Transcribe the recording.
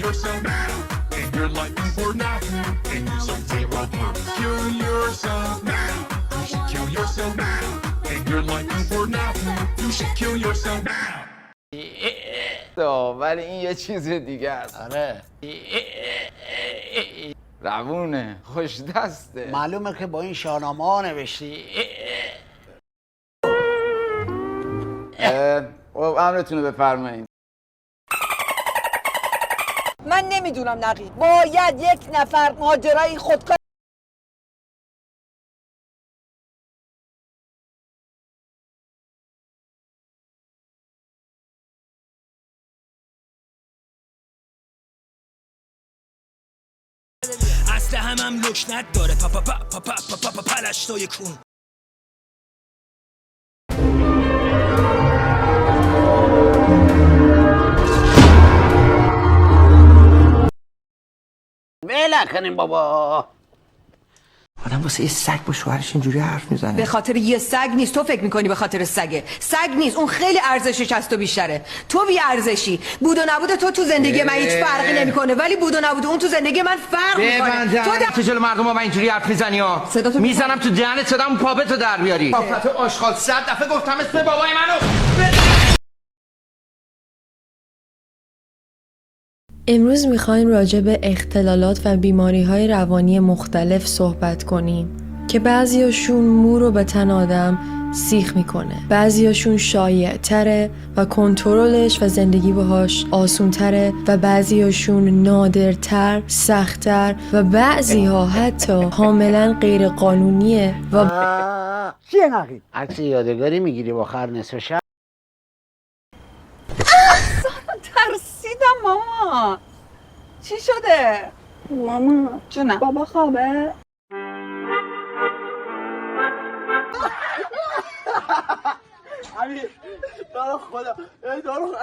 yourself now, and you're looking for nothing, and you some zero proof. Kill yourself now. You should kill yourself now, and you're looking for nothing. You should kill yourself now. ولی این یه چیز دیگه است. آره روونه، خوش دسته. معلومه که با این شاهنامه ها نوشتی. امرتون رو بفرمایید. من نمیدونم نقیب، باید یک نفر ماجرای خودکار اصل هم لکنت داره پا پلشتای کون. بله کنیم بابا. آدم واسه یه سگ با شوهرش اینجوری حرف میزنه. به خاطر یه سگ نیست، تو فکر میکنی به خاطر سگه. سگ نیست، اون خیلی ارزشش از تو بیشتره. تو بی ارزشی. بود و نبود تو زندگی من هیچ فرقی نمیکنه، ولی بود و نبود اون تو زندگی من فرق میکنه. تو جلو مردم با من اینجوری حرف میزنی ها. میزنم تو دهنت، صدامو پاپتو در بیاری. آفت آشغال 100 دفعه گفتم اسم بابای منو. امروز میخوایم راجع به اختلالات و بیماری‌های روانی مختلف صحبت کنیم که بعضیاشون مو رو به تن آدم سیخ میکنه، بعضیاشون شایع تره و کنترلش و زندگی باهاش آسون تره و بعضیاشون نادرتر، سختتر و بعضیها حتی کاملا غیر قانونیه و چیه نقیب؟ عکس یادگاری میگیری با خر نصف شب؟ ترسیدم ماما. چی شده؟ ماما جونم بابا خوابه؟ امیر دارو خدا دارو